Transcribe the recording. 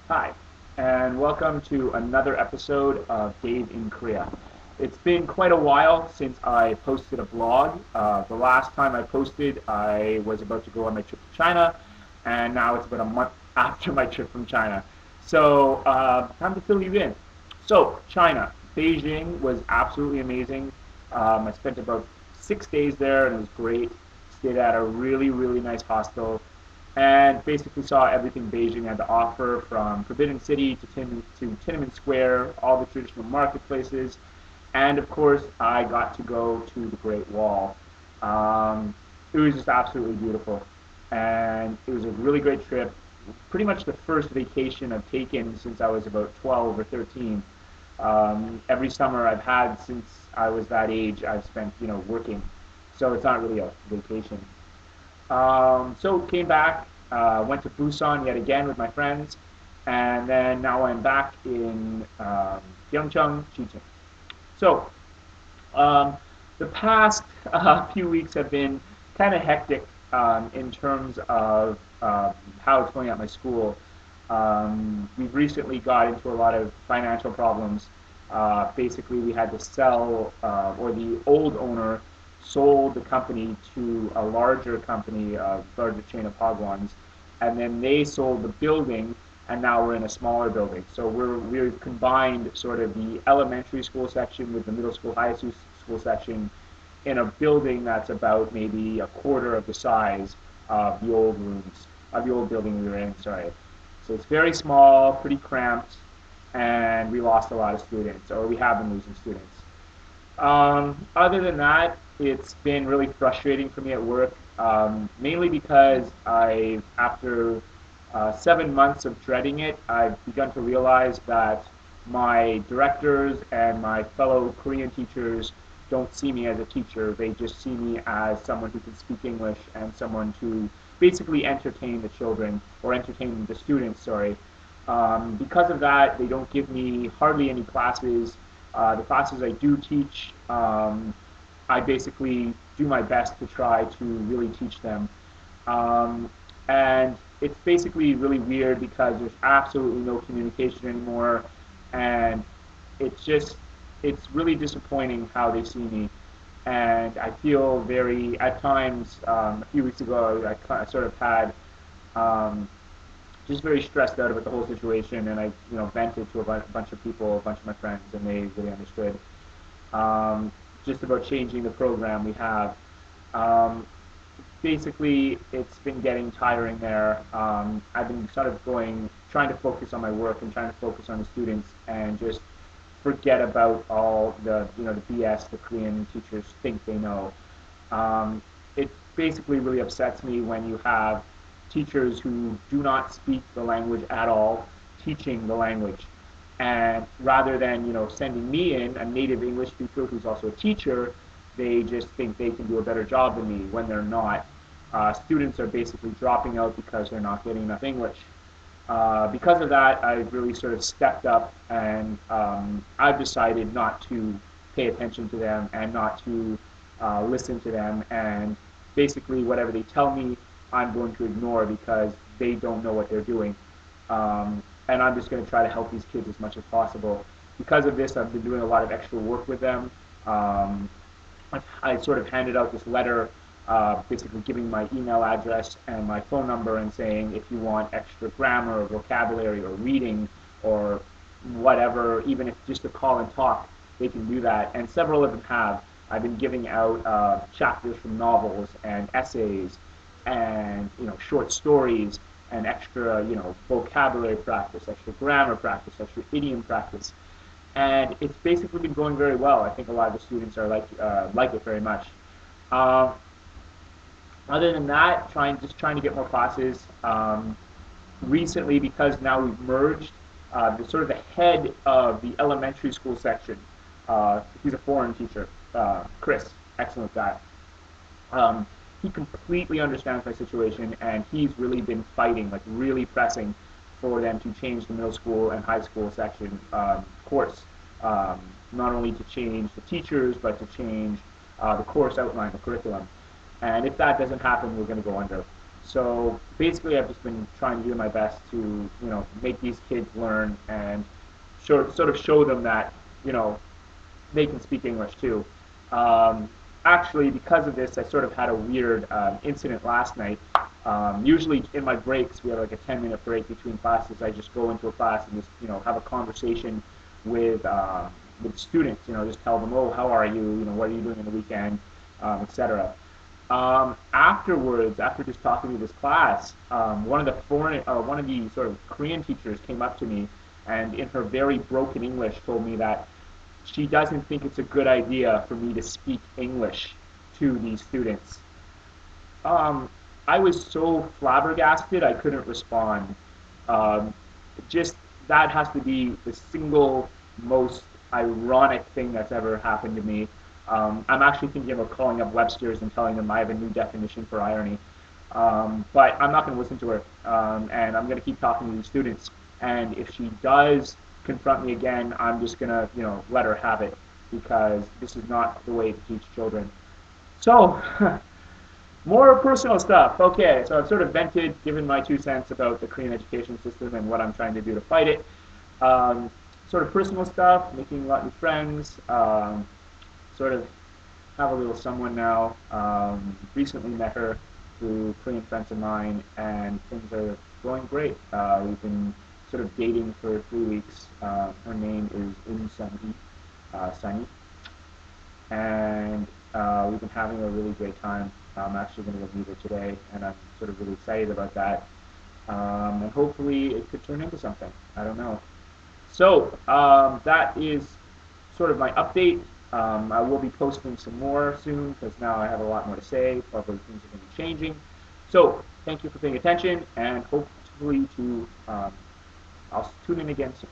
Hi, and welcome to another episode of Dave in Korea. It's been quite a while since I posted a blog. The last time I posted, I was about to go on my trip to China, and now it's about a month after my trip from China. Time to fill you in. So, China, Beijing was absolutely amazing. I spent about 6 days there, and it was great. Stayed at a really nice hostel and basically saw everything Beijing had to offer, from Forbidden City to Tiananmen Square, all the traditional marketplaces, and of course I got to go to the Great Wall. It was just absolutely beautiful, and it was a really great trip. Pretty much the first vacation I've taken since I was about 12 or 13. Every summer I've had since I was that age, I've spent working, so it's not really a vacation. So came back, went to Busan yet again with my friends, and then now I'm back in Pyeongchang, Chicheng. So um, the past few weeks have been kind of hectic in terms of how it's going at my school. We've recently got into a lot of financial problems. Basically, we had to sell, or the old owner sold the company to a larger company, a larger chain of Hagwons, and then they sold the building, and now we're in a smaller building. So we've combined sort of the elementary school section with the middle school, school section in a building that's about maybe a quarter of the size of the old rooms, of the old building we were in, sorry. So it's very small, pretty cramped, and we lost a lot of students, or we have been losing students. Other than that, it's been really frustrating for me at work, mainly because after 7 months of dreading it, I've begun to realize that my directors and my fellow Korean teachers don't see me as a teacher. They just see me as someone who can speak English and someone to basically entertain the children, or entertain the students, sorry. Because of that, they don't give me hardly any classes. The classes I do teach, I basically do my best to try to really teach them. And it's basically really weird because there's absolutely no communication anymore, and it's just, it's really disappointing how they see me. And I feel very, at times, a few weeks ago, I sort of had um, just very stressed out about the whole situation, and I, vented to a bunch of people, a bunch of my friends, and they really understood. Just about changing the program we have. Um, Basically, it's been getting tiring there. I've been sort of trying to focus on my work and trying to focus on the students, and just forget about all the BS the Korean teachers think they know. It basically really upsets me when you have teachers who do not speak the language at all teaching the language. And rather than, sending me in, a native English speaker who's also a teacher, they just think they can do a better job than me when they're not. Students are basically dropping out because they're not getting enough English. Because of that, I've really sort of stepped up, and I've decided not to pay attention to them and not to listen to them. And basically, whatever they tell me, I'm going to ignore because they don't know what they're doing. And I'm just going to try to help these kids as much as possible. Because of this, I've been doing a lot of extra work with them. Um, I sort of handed out this letter, basically giving my email address and my phone number and saying, if you want extra grammar or vocabulary or reading or whatever, even if just to call and talk, they can do that. And several of them have. I've been giving out chapters from novels and essays and short stories and extra vocabulary practice, extra grammar practice, extra idiom practice, and it's basically been going very well. I think a lot of the students are like it very much. Um, Other than that, trying to get more classes. Recently, because now we've merged, the sort of the head of the elementary school section, he's a foreign teacher, Chris, excellent guy. Um, he completely understands my situation, and he's really been fighting, like really pressing for them to change the middle school and high school section course. Um, Not only to change the teachers, but to change the course outline, the curriculum. And if that doesn't happen, we're going to go under. So basically, I've just been trying to do my best to, make these kids learn and sort of show them that, you know, they can speak English too. Um, Actually, because of this, I sort of had a weird incident last night. Usually in my breaks, we have like a 10-minute break between classes. I just go into a class and just, have a conversation with students. Just tell them, oh, how are you? What are you doing in the weekend, etc. Afterwards, after just talking to this class, one of the sort of Korean teachers came up to me, and in her very broken English, told me that she doesn't think it's a good idea for me to speak English to these students. Um, I was so flabbergasted I couldn't respond. Um, just that has to be the single most ironic thing that's ever happened to me. I'm actually thinking about calling up Webster's and telling them I have a new definition for irony. But I'm not going to listen to her, and I'm going to keep talking to these students. And if she does confront me again, I'm just going to, let her have it because this is not the way to teach children. So, more personal stuff. Okay, so I've sort of vented, given my 2 cents about the Korean education system and what I'm trying to do to fight it. Um, Sort of personal stuff, making a lot of new friends, sort of have a little someone now. Recently met her through Korean friends of mine, and things are going great. We've been sort of dating for 3 weeks. Her name is Sunny, and we've been having a really great time. I'm actually going to go meet her today, and I'm sort of really excited about that. And hopefully it could turn into something. I don't know. So that is sort of my update. I will be posting some more soon because now I have a lot more to say. Probably things are going to be changing. So thank you for paying attention, and hopefully I'll tune in again soon.